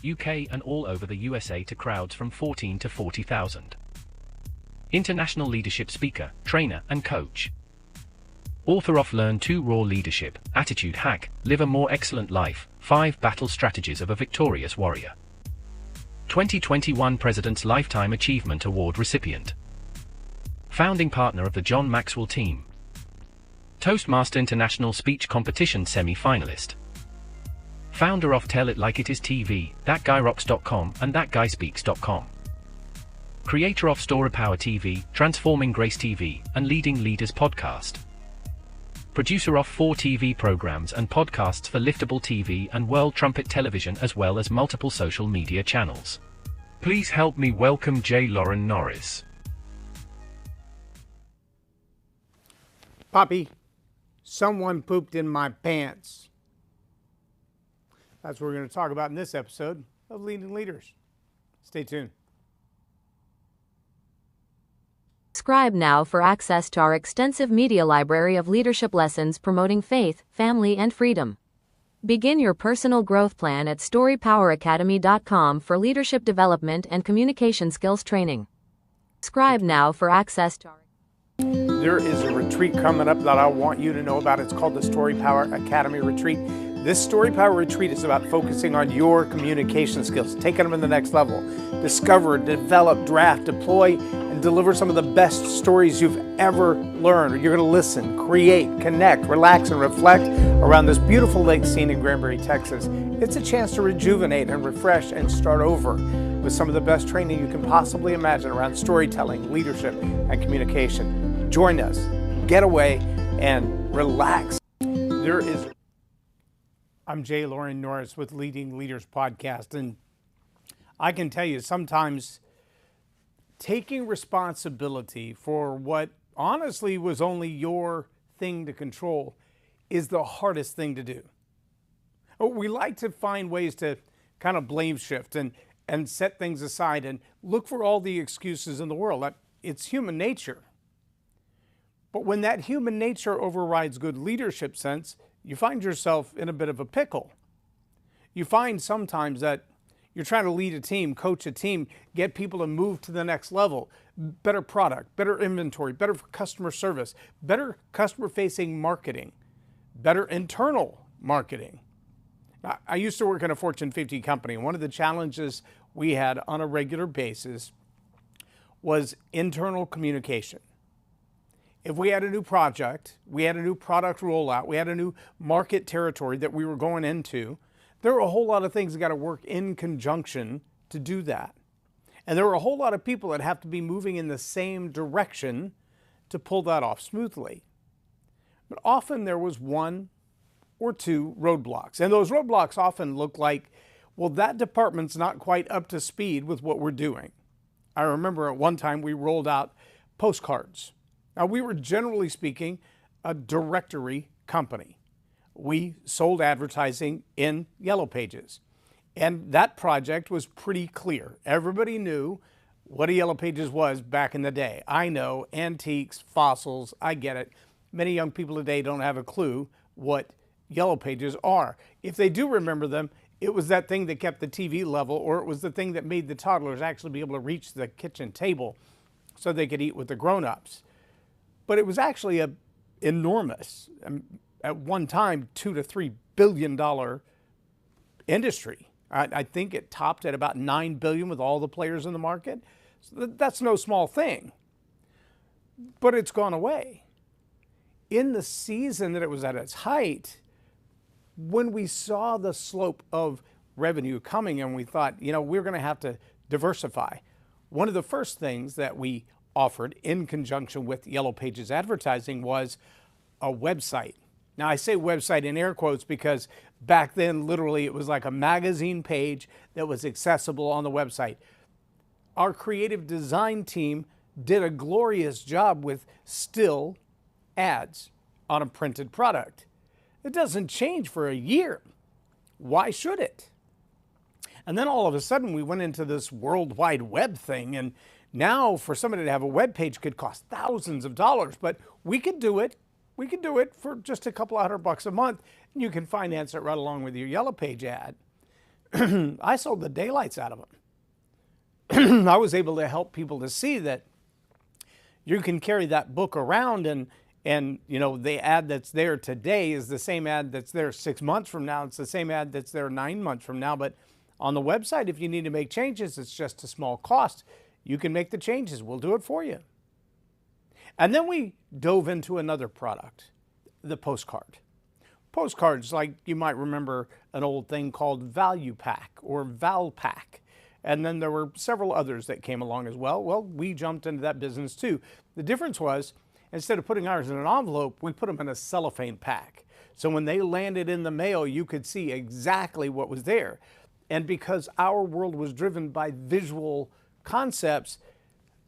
UK and all over the USA to crowds from 14 to 40,000. International leadership speaker, trainer, and coach. Author of Learn to Raw Leadership, Attitude Hack, Live a More Excellent Life, 5 Battle Strategies of a Victorious Warrior. 2021 President's Lifetime Achievement Award recipient. Founding partner of the John Maxwell team. Toastmaster International Speech Competition semi-finalist. Founder of Tell It Like It Is TV, ThatGuyRocks.com and ThatGuySpeaks.com. Creator of Story Power TV, Transforming Grace TV, and Leading Leaders Podcast. Producer of 4 TV programs and podcasts for Liftable TV and World Trumpet Television, as well as multiple social media channels. Please help me welcome J. Lauren Norris. Poppy, someone pooped in my pants. That's what we're going to talk about in this episode of Leading Leaders. Stay tuned. Subscribe now for access to our extensive media library of leadership lessons promoting faith, family, and freedom. Begin your personal growth plan at StoryPowerAcademy.com for leadership development and communication skills training. Subscribe now for access to our... There is a retreat coming up that I want you to know about. It's called the Story Power Academy Retreat. This Story Power Retreat is about focusing on your communication skills, taking them to the next level. Discover, develop, draft, deploy, and deliver some of the best stories you've ever learned. You're going to listen, create, connect, relax, and reflect around this beautiful lake scene in Granbury, Texas. It's a chance to rejuvenate and refresh and start over with some of the best training you can possibly imagine around storytelling, leadership, and communication. Join us, get away, and relax. I'm J. Lauren Norris with Leading Leaders Podcast, and I can tell you sometimes taking responsibility for what honestly was only your thing to control is the hardest thing to do. We like to find ways to kind of blame shift and set things aside and look for all the excuses in the world. It's human nature. But when that human nature overrides good leadership sense, you find yourself in a bit of a pickle. You find sometimes that you're trying to lead a team, coach a team, get people to move to the next level. Better product, better inventory, better customer service, better customer-facing marketing, better internal marketing. I used to work in a Fortune 50 company. One of the challenges we had on a regular basis was internal communication. If we had a new project, we had a new product rollout, we had a new market territory that we were going into, there were a whole lot of things that got to work in conjunction to do that. And there were a whole lot of people that have to be moving in the same direction to pull that off smoothly. But often there was one or two roadblocks. And those roadblocks often look like, well, that department's not quite up to speed with what we're doing. I remember at one time we rolled out postcards. Now, we were, generally speaking, a directory company. We sold advertising in Yellow Pages. And that project was pretty clear. Everybody knew what a Yellow Pages was back in the day. I know, antiques, fossils, I get it. Many young people today don't have a clue what Yellow Pages are. If they do remember them, it was that thing that kept the TV level, or it was the thing that made the toddlers actually be able to reach the kitchen table so they could eat with the grown-ups. But it was actually enormous, at one time, $2 to $3 billion industry. I think it topped at about $9 billion with all the players in the market. So that's no small thing. But it's gone away. In the season that it was at its height, when we saw the slope of revenue coming and we thought, we're going to have to diversify. One of the first things that we offered in conjunction with Yellow Pages advertising was a website. Now, I say website in air quotes because back then, literally, it was like a magazine page that was accessible on the website. Our creative design team did a glorious job with still ads on a printed product. It doesn't change for a year. Why should it? And then all of a sudden, we went into this World Wide Web thing, and now for somebody to have a web page could cost thousands of dollars, but we could do it. We could do it for just a couple $100 a month, and you can finance it right along with your Yellow Page ad. I sold the daylights out of them. I was able to help people to see that you can carry that book around, and you know, the ad that's there today is the same ad that's there 6 months from now. It's the same ad that's there 9 months from now. But on the website, if you need to make changes, it's just a small cost. You can make the changes. We'll do it for you. And then we dove into another product, the postcard. Postcards, like you might remember an old thing called Value Pack or Val Pack. And then there were several others that came along as well. Well, we jumped into that business too. The difference was, instead of putting ours in an envelope, we put them in a cellophane pack. So when they landed in the mail, you could see exactly what was there. And because our world was driven by visual concepts,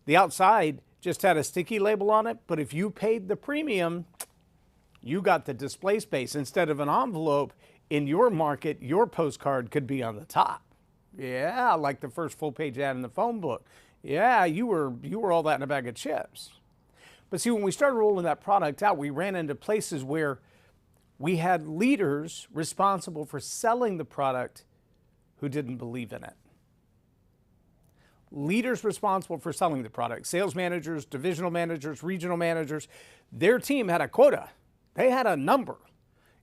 the outside just had a sticky label on it. But if you paid the premium, you got the display space. Instead of an envelope in your market, your postcard could be on the top. Yeah, like the first full page ad in the phone book. Yeah, you were all that in a bag of chips. But see, when we started rolling that product out, we ran into places where we had leaders responsible for selling the product who didn't believe in it. Leaders responsible for selling the product, sales managers, divisional managers, regional managers, their team had a quota. They had a number.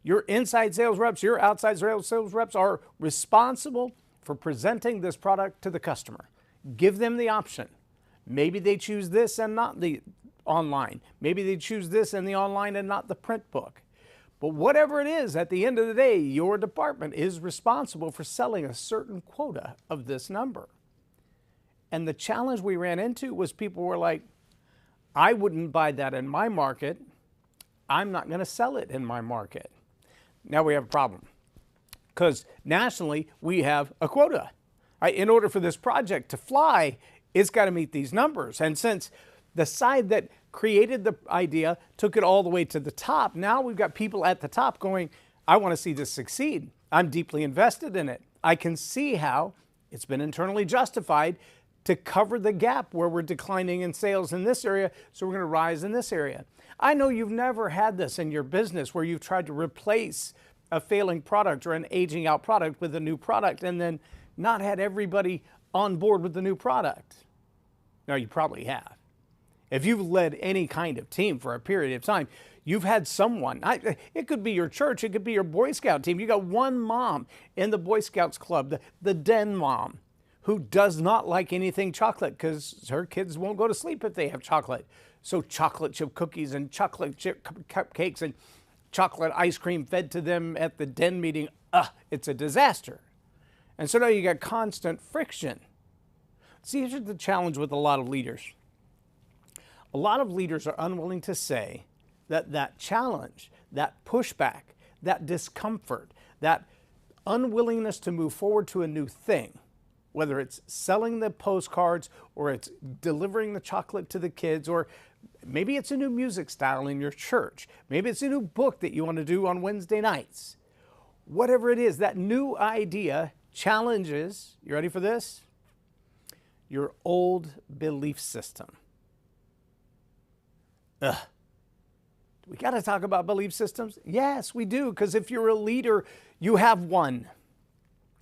Your inside sales reps, your outside sales reps are responsible for presenting this product to the customer. Give them the option. Maybe they choose this and not the online. Maybe they choose this and the online and not the print book. But whatever it is, at the end of the day, your department is responsible for selling a certain quota of this number. And the challenge we ran into was people were like, I wouldn't buy that in my market. I'm not going to sell it in my market. Now we have a problem, because nationally we have a quota. In order for this project to fly, it's got to meet these numbers. And since the side that created the idea took it all the way to the top, now we've got people at the top going, I want to see this succeed. I'm deeply invested in it. I can see how it's been internally justified to cover the gap where we're declining in sales in this area, so we're going to rise in this area. I know you've never had this in your business where you've tried to replace a failing product or an aging out product with a new product and then not had everybody on board with the new product. Now, you probably have. If you've led any kind of team for a period of time, you've had someone, it could be your church, it could be your Boy Scout team. You got one mom in the Boy Scouts club, the den mom, who does not like anything chocolate because her kids won't go to sleep if they have chocolate. So chocolate chip cookies and chocolate chip cupcakes and chocolate ice cream fed to them at the den meeting, it's a disaster. And so now you got constant friction. See, here's the challenge with a lot of leaders. A lot of leaders are unwilling to say that challenge, that pushback, that discomfort, that unwillingness to move forward to a new thing, whether it's selling the postcards or it's delivering the chocolate to the kids, or maybe it's a new music style in your church. Maybe it's a new book that you want to do on Wednesday nights. Whatever it is, that new idea challenges, you ready for this? Your old belief system. We got to talk about belief systems? Yes, we do, because if you're a leader, you have one.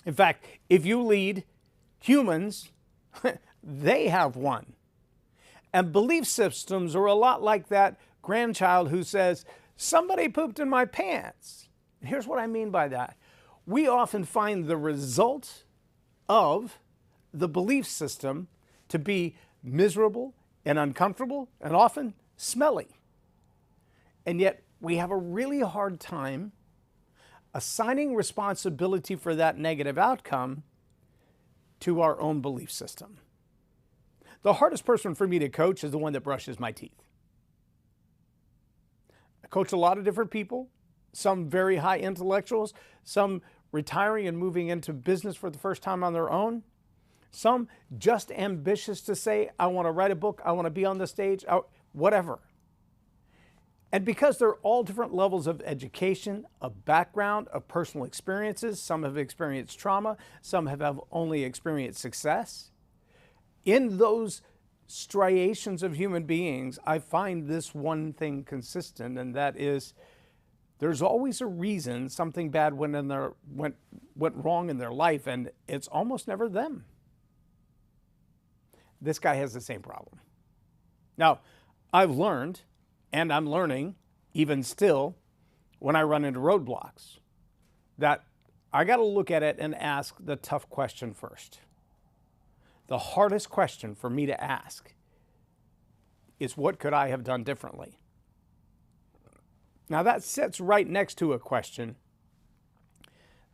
In fact, if you lead humans, they have one. And belief systems are a lot like that grandchild who says, somebody pooped in my pants. And here's what I mean by that. We often find the result of the belief system to be miserable and uncomfortable and often smelly. And yet we have a really hard time assigning responsibility for that negative outcome to our own belief system. The hardest person for me to coach is the one that brushes my teeth. I coach a lot of different people, some very high intellectuals, some retiring and moving into business for the first time on their own, some just ambitious to say, I want to write a book, I want to be on the stage, whatever. And because they're all different levels of education, of background, of personal experiences, some have experienced trauma, some have only experienced success. In those striations of human beings, I find this one thing consistent, and that is There's always a reason something bad went wrong in their life, and it's almost never them. This guy has the same problem. Now, I've learned, and I'm learning even still when I run into roadblocks, that I got to look at it and ask the tough question first. The hardest question for me to ask is, what could I have done differently? Now that sits right next to a question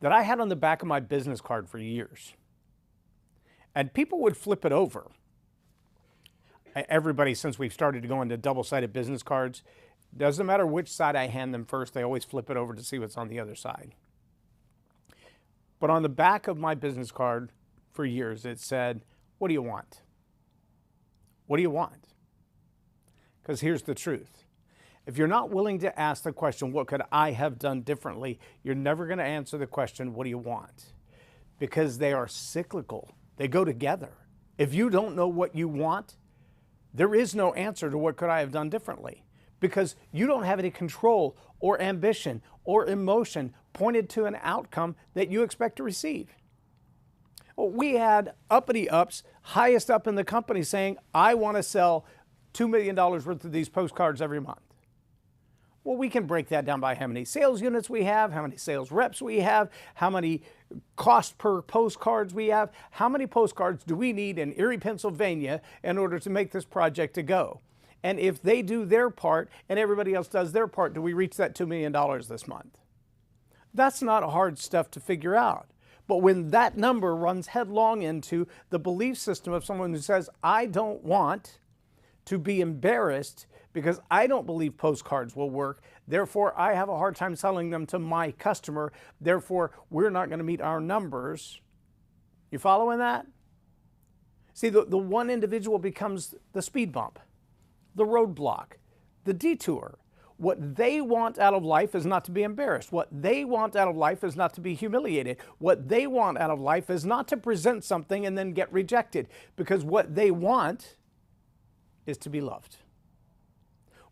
that I had on the back of my business card for years. And people would flip it over. Everybody, since we've started to go into double-sided business cards, doesn't matter which side I hand them first, they always flip it over to see what's on the other side. But on the back of my business card for years, it said, what do you want? What do you want? Because here's the truth. If you're not willing to ask the question, what could I have done differently, you're never going to answer the question, what do you want? Because they are cyclical. They go together. If you don't know what you want, there is no answer to what could I have done differently, because you don't have any control or ambition or emotion pointed to an outcome that you expect to receive. We had uppity ups, highest up in the company, saying, I want to sell $2 million worth of these postcards every month. Well, we can break that down by how many sales units we have, how many sales reps we have, how many cost per postcards we have, how many postcards do we need in Erie, Pennsylvania in order to make this project a go? And if they do their part and everybody else does their part, do we reach that $2 million this month? That's not hard stuff to figure out. But when that number runs headlong into the belief system of someone who says, I don't want to be embarrassed because I don't believe postcards will work, therefore I have a hard time selling them to my customer, therefore we're not going to meet our numbers. You following that? See, the one individual becomes the speed bump, the roadblock, the detour. What they want out of life is not to be embarrassed. What they want out of life is not to be humiliated. What they want out of life is not to present something and then get rejected, because what they want is to be loved.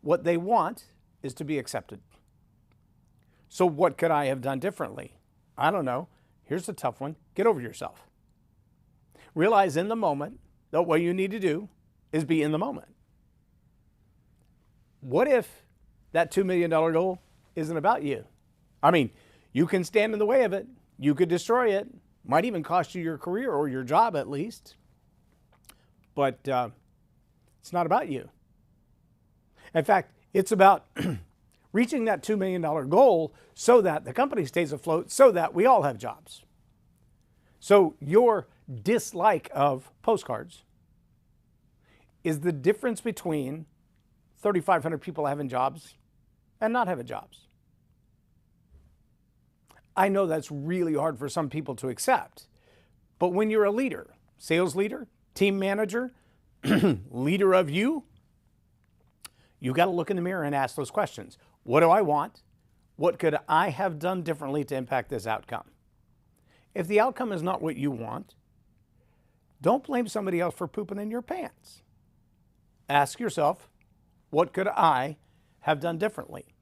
What they want is to be accepted. So what could I have done differently? I don't know. Here's the tough one. Get over yourself. Realize in the moment that what you need to do is be in the moment. What if that $2 million goal isn't about you? I mean, you can stand in the way of it. You could destroy it. Might even cost you your career or your job at least. But it's not about you. In fact, it's about reaching that $2 million goal so that the company stays afloat, so that we all have jobs. So your dislike of postcards is the difference between 3,500 people having jobs and not having jobs. I know that's really hard for some people to accept, but when you're a leader, sales leader, team manager, leader of you got to look in the mirror and ask those questions. What do I want? What could I have done differently to impact this outcome? If the outcome is not what you want, don't blame somebody else for pooping in your pants. Ask yourself, what could I have done differently?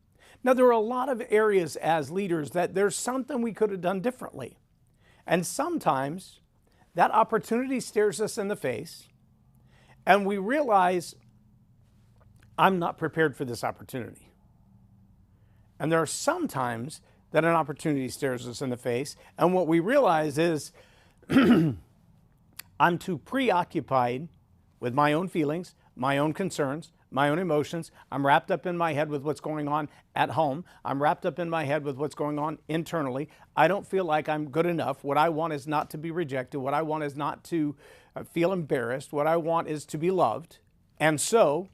Now, there are a lot of areas as leaders that there's something we could have done differently. And sometimes that opportunity stares us in the face and we realize, I'm not prepared for this opportunity. And there are some times that an opportunity stares us in the face, and what we realize is I'm too preoccupied with my own feelings, my own concerns, my own emotions. I'm wrapped up in my head with what's going on at home. I'm wrapped up in my head with what's going on internally. I don't feel like I'm good enough. What I want is not to be rejected. What I want is not to feel embarrassed. What I want is to be loved. And so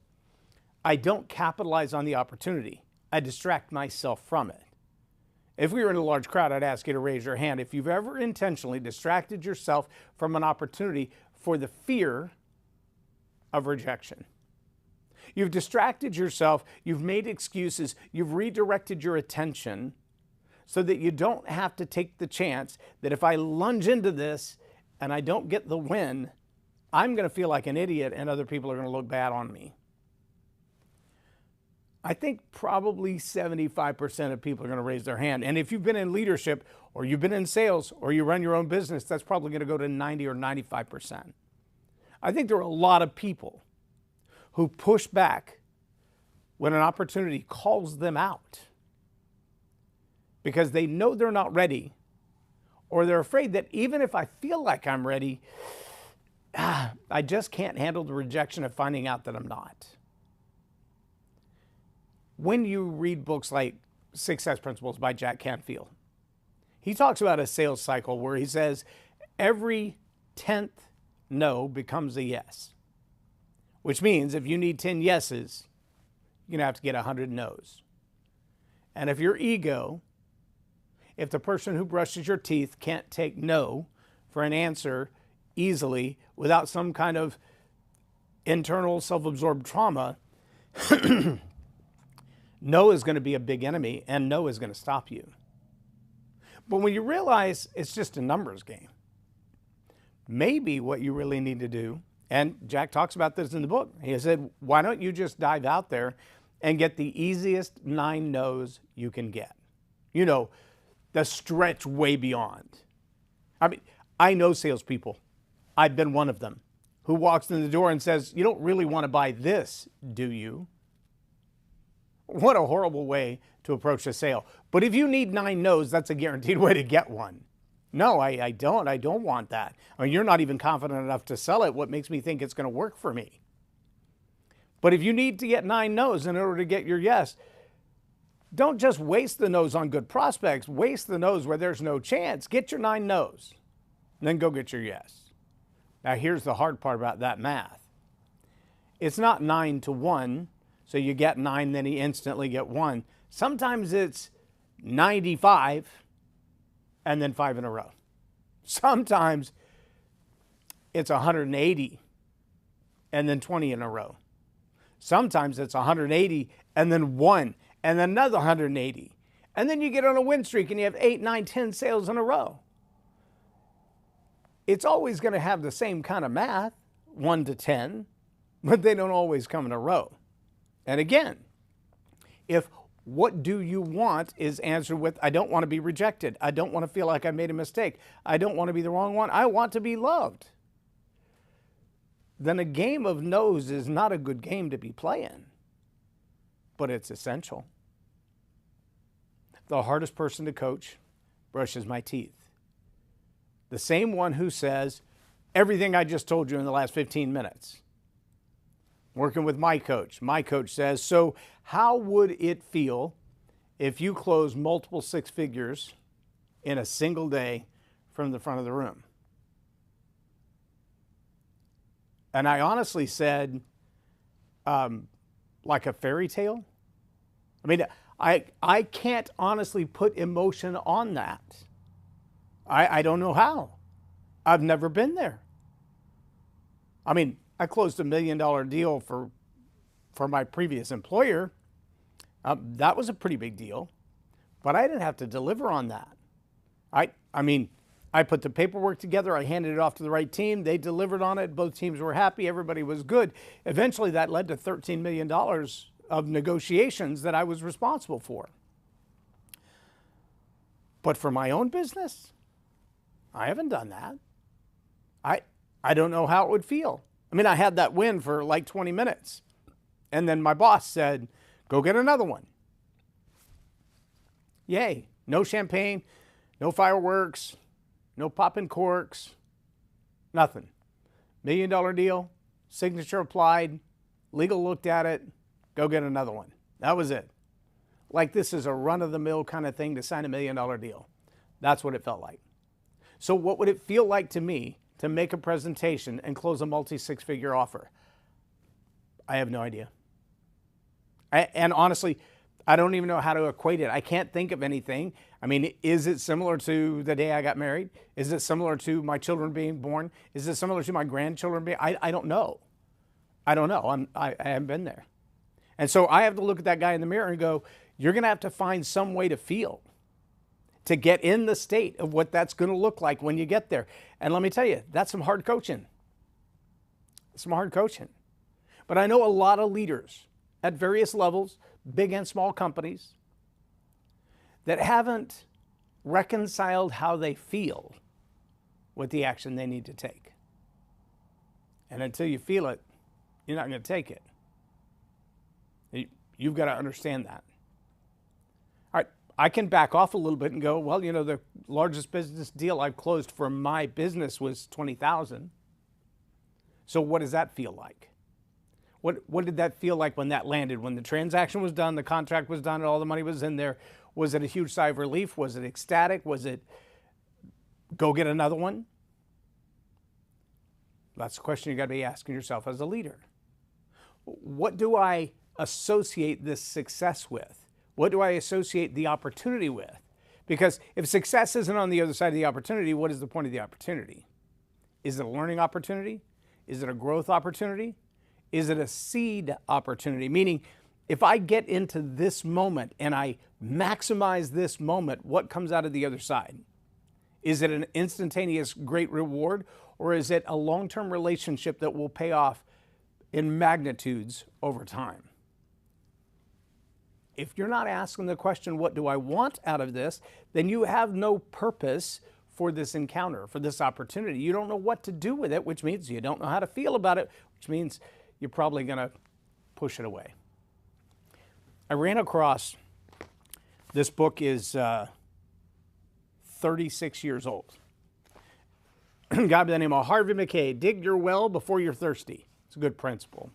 I don't capitalize on the opportunity. I distract myself from it. If we were in a large crowd, I'd ask you to raise your hand if you've ever intentionally distracted yourself from an opportunity for the fear of rejection. You've distracted yourself, you've made excuses, you've redirected your attention so that you don't have to take the chance that if I lunge into this and I don't get the win, I'm going to feel like an idiot and other people are going to look bad on me. I think probably 75% of people are going to raise their hand. And if you've been in leadership or you've been in sales or you run your own business, that's probably going to go to 90 or 95%. I think there are a lot of people who push back when an opportunity calls them out because they know they're not ready, or they're afraid that even if I feel like I'm ready, I just can't handle the rejection of finding out that I'm not. When you read books like Success Principles by Jack Canfield, he talks about a sales cycle where he says every 10th no becomes a yes, which means if you need 10 yeses, you're going to have to get 100 no's. And if your ego, if the person who brushes your teeth can't take no for an answer easily without some kind of internal self-absorbed trauma, no is going to be a big enemy, and no is going to stop you. But when you realize it's just a numbers game, maybe what you really need to do, and Jack talks about this in the book, he said, why don't you just dive out there and get the easiest 9 no's you can get? You know, the stretch way beyond. I mean, I know salespeople, I've been one of them, who walks in the door and says, you don't really want to buy this, do you? What a horrible way to approach a sale. But if you need 9 no's, that's a guaranteed way to get one. No, I don't. I don't want that. I mean, you're not even confident enough to sell it. What makes me think it's going to work for me? But if you need to get 9 no's in order to get your yes, don't just waste the no's on good prospects. Waste the no's where there's no chance. Get your 9 no's, and then go get your yes. Now, here's the hard part about that math. It's not 9 to 1. So you get 9, then you instantly get 1. Sometimes it's 95 and then 5 in a row. Sometimes it's 180 and then 20 in a row. Sometimes it's 180 and then 1 and then another 180. And then you get on a win streak and you have 8, 9, 10 sales in a row. It's always going to have the same kind of math, 1 to 10, but they don't always come in a row. And again, if what do you want is answered with, I don't want to be rejected. I don't want to feel like I made a mistake. I don't want to be the wrong one. I want to be loved. Then a game of no's is not a good game to be playing, but it's essential. The hardest person to coach brushes my teeth. The same one who says everything I just told you in the last 15 minutes. Working with my coach says, so how would it feel if you close multiple 6 figures in a single day from the front of the room? And I honestly said, like a fairy tale? I mean, I can't honestly put emotion on that. I don't know how. I've never been there. I mean, I closed $1 million deal for my previous employer. That was a pretty big deal, but I didn't have to deliver on that. I mean, I put the paperwork together. I handed it off to the right team. They delivered on it. Both teams were happy. Everybody was good. Eventually, that led to $13 million of negotiations that I was responsible for. But for my own business, I haven't done that. I don't know how it would feel. I mean, I had that win for like 20 minutes. And then my boss said, go get another one. Yay. No champagne, no fireworks, no popping corks, nothing. $1 million deal, signature applied, legal looked at it, go get another one. That was it. Like this is a run-of-the-mill kind of thing to sign $1 million deal. That's what it felt like. So what would it feel like to me to make a presentation and close a multi-6-figure offer? I have no idea. And honestly, I don't even know how to equate it. I can't think of anything. I mean, is it similar to the day I got married? Is it similar to my children being born? Is it similar to my grandchildren being? I don't know. I don't know. I haven't been there. And so I have to look at that guy in the mirror and go, you're going to have to find some way to feel, to get in the state of what that's going to look like when you get there. And let me tell you, that's some hard coaching. Some hard coaching. But I know a lot of leaders at various levels, big and small companies, that haven't reconciled how they feel with the action they need to take. And until you feel it, you're not going to take it. You've got to understand that. All right, I can back off a little bit and go, well, the largest business deal I've closed for my business was $20,000. So what does that feel like? What did that feel like when that landed? When the transaction was done, the contract was done, and all the money was in there? Was it a huge sigh of relief? Was it ecstatic? Was it go get another one? That's the question you got to be asking yourself as a leader. What do I associate this success with? What do I associate the opportunity with? Because if success isn't on the other side of the opportunity, what is the point of the opportunity? Is it a learning opportunity? Is it a growth opportunity? Is it a seed opportunity? Meaning, if I get into this moment and I maximize this moment, what comes out of the other side? Is it an instantaneous great reward, or is it a long-term relationship that will pay off in magnitudes over time? If you're not asking the question, what do I want out of this, then you have no purpose for this encounter, for this opportunity. You don't know what to do with it, which means you don't know how to feel about it, which means you're probably going to push it away. I ran across, this book is 36 years old. A guy by the name of Harvey Mackay, Dig Your Well Before You're Thirsty. It's a good principle.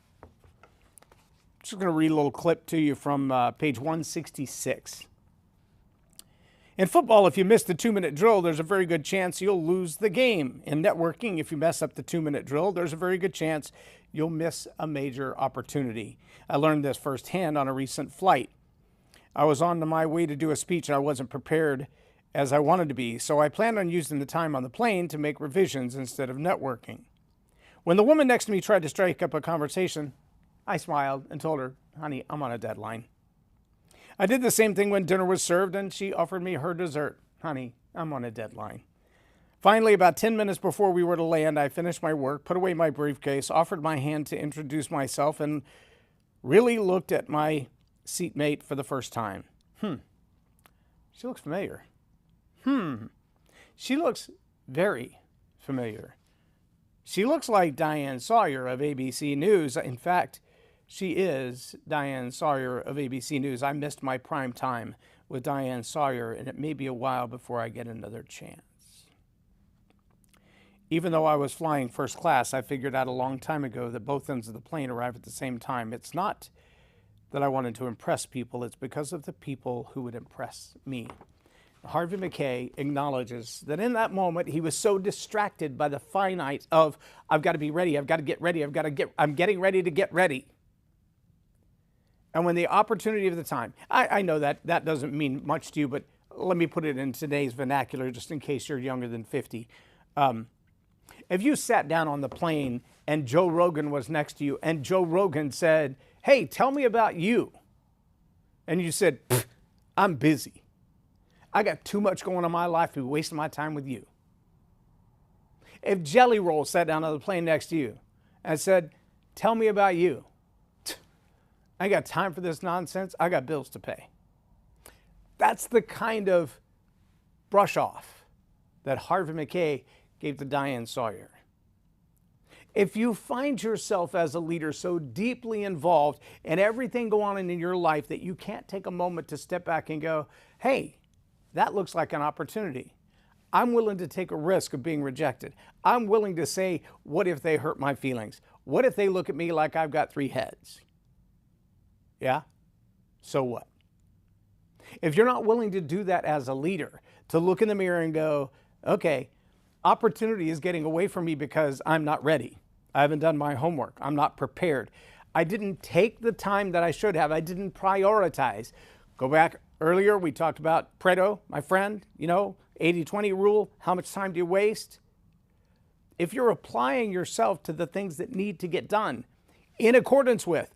Just going to read a little clip to you from page 166. In football, if you miss the 2-minute drill, there's a very good chance you'll lose the game. In networking, if you mess up the 2-minute drill, there's a very good chance you'll miss a major opportunity. I learned this firsthand on a recent flight. I was on my way to do a speech and I wasn't prepared as I wanted to be, so I planned on using the time on the plane to make revisions instead of networking. When the woman next to me tried to strike up a conversation, I smiled and told her, honey, I'm on a deadline. I did the same thing when dinner was served and she offered me her dessert. Honey, I'm on a deadline. Finally, about 10 minutes before we were to land, I finished my work, put away my briefcase, offered my hand to introduce myself, and really looked at my seatmate for the first time. She looks familiar. She looks very familiar. She looks like Diane Sawyer of ABC News. In fact, she is Diane Sawyer of ABC News. I missed my prime time with Diane Sawyer, and it may be a while before I get another chance. Even though I was flying first class, I figured out a long time ago that both ends of the plane arrive at the same time. It's not that I wanted to impress people, it's because of the people who would impress me. Harvey Mackay acknowledges that in that moment he was so distracted by the finite of, I've got to be ready, I've got to get ready, I'm getting ready to get ready. And when the opportunity of the time, I know that doesn't mean much to you, but let me put it in today's vernacular just in case you're younger than 50. If you sat down on the plane and Joe Rogan was next to you and Joe Rogan said, hey, tell me about you. And you said, I'm busy. I got too much going on in my life to be wasting my time with you. If Jelly Roll sat down on the plane next to you and said, tell me about you. I got time for this nonsense. I got bills to pay. That's the kind of brush off that Harvey Mackay gave to Diane Sawyer. If you find yourself as a leader so deeply involved in everything going on in your life that you can't take a moment to step back and go, hey, that looks like an opportunity. I'm willing to take a risk of being rejected. I'm willing to say, what if they hurt my feelings? What if they look at me like I've got 3 heads? Yeah? So what? If you're not willing to do that as a leader, to look in the mirror and go, okay, opportunity is getting away from me because I'm not ready. I haven't done my homework. I'm not prepared. I didn't take the time that I should have. I didn't prioritize. Go back earlier, we talked about Pareto, my friend, 80-20 rule. How much time do you waste? If you're applying yourself to the things that need to get done in accordance with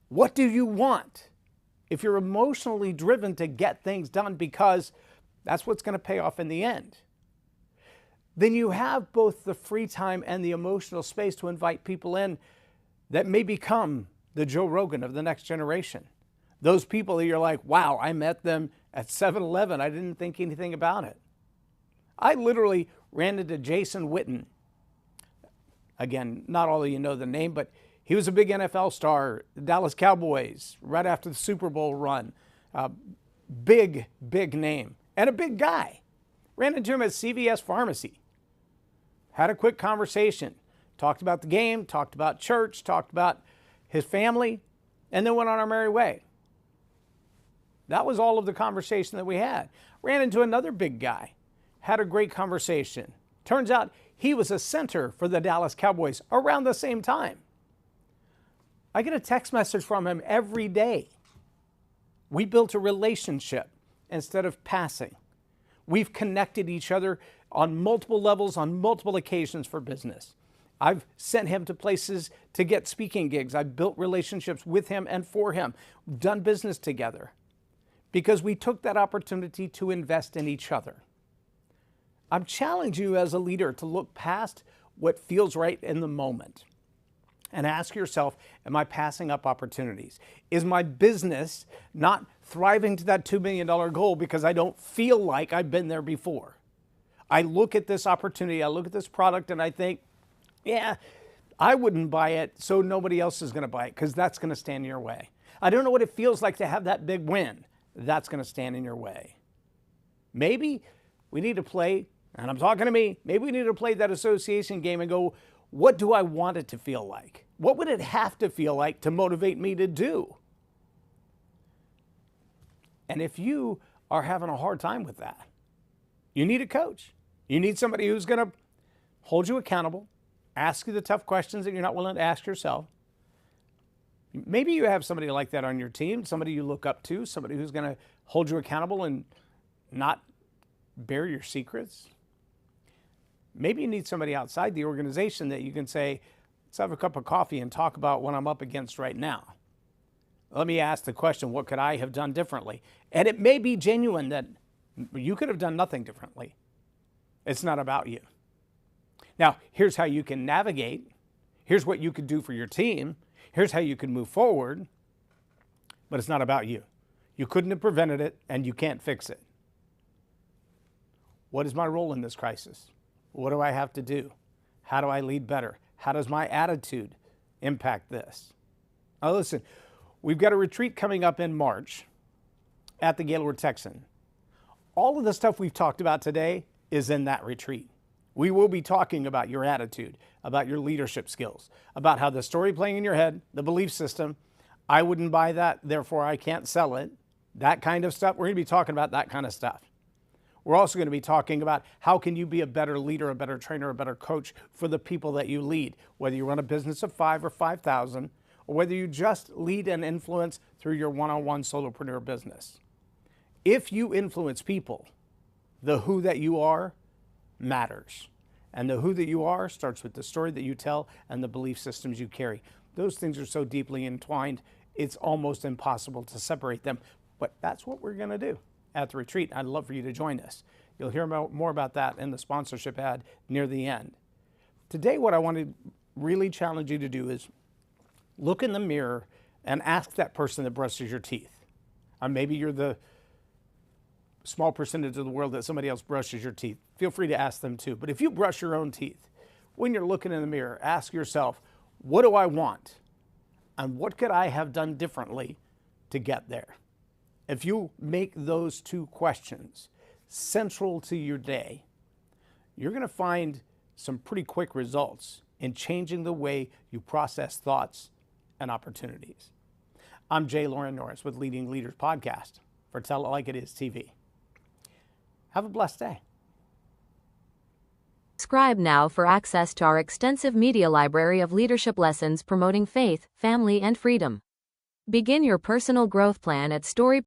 what do you want? If you're emotionally driven to get things done because that's what's going to pay off in the end, then you have both the free time and the emotional space to invite people in that may become the Joe Rogan of the next generation, Those people that you're like, wow, I met them at 7-Eleven. I didn't think anything about it. I literally ran into Jason Witten. Again, not all of you know the name, but he was a big NFL star, the Dallas Cowboys, right after the Super Bowl run. Big name and a big guy. Ran into him at CVS Pharmacy. Had a quick conversation. Talked about the game, talked about church, talked about his family, and then went on our merry way. That was all of the conversation that we had. Ran into another big guy. Had a great conversation. Turns out he was a center for the Dallas Cowboys around the same time. I get a text message from him every day. We built a relationship instead of passing. We've connected each other on multiple levels, on multiple occasions for business. I've sent him to places to get speaking gigs. I've built relationships with him and for him, done business together because we took that opportunity to invest in each other. I'm challenging you as a leader to look past what feels right in the moment and ask yourself, am I passing up opportunities? Is my business not thriving to that $2 million goal because I don't feel like I've been there before? I look at this opportunity, I look at this product, and I think, yeah, I wouldn't buy it, so nobody else is going to buy it because that's going to stand in your way. I don't know what it feels like to have that big win. That's going to stand in your way. Maybe we need to play, and I'm talking to me, maybe we need to play that association game and go, what do I want it to feel like? What would it have to feel like to motivate me to do? And if you are having a hard time with that, you need a coach. You need somebody who's going to hold you accountable, ask you the tough questions that you're not willing to ask yourself. Maybe you have somebody like that on your team, somebody you look up to, somebody who's going to hold you accountable and not bare your secrets. Maybe you need somebody outside the organization that you can say, let's have a cup of coffee and talk about what I'm up against right now. Let me ask the question, what could I have done differently? And it may be genuine that you could have done nothing differently. It's not about you. Now, here's how you can navigate. Here's what you could do for your team. Here's how you can move forward. But it's not about you. You couldn't have prevented it, and you can't fix it. What is my role in this crisis? What do I have to do? How do I lead better? How does my attitude impact this? Now listen, we've got a retreat coming up in March at the Gaylord Texan. All of the stuff we've talked about today is in that retreat. We will be talking about your attitude, about your leadership skills, about how the story playing in your head, the belief system, I wouldn't buy that, therefore I can't sell it, that kind of stuff. We're going to be talking about that kind of stuff. We're also going to be talking about how can you be a better leader, a better trainer, a better coach for the people that you lead, whether you run a business of 5 or 5,000, or whether you just lead and influence through your one-on-one solopreneur business. If you influence people, the who that you are matters. And the who that you are starts with the story that you tell and the belief systems you carry. Those things are so deeply entwined, it's almost impossible to separate them. But that's what we're going to do at the retreat. I'd love for you to join us. You'll hear more about that in the sponsorship ad near the end. Today, what I want to really challenge you to do is look in the mirror and ask that person that brushes your teeth. Maybe you're the small percentage of the world that somebody else brushes your teeth. Feel free to ask them too. But if you brush your own teeth, when you're looking in the mirror, ask yourself, what do I want? And what could I have done differently to get there? If you make those two questions central to your day, you're going to find some pretty quick results in changing the way you process thoughts and opportunities. I'm J. Loren Norris with Leading Leaders Podcast for Tell It Like It Is TV. Have a blessed day. Subscribe now for access to our extensive media library of leadership lessons promoting faith, family, and freedom. Begin your personal growth plan at story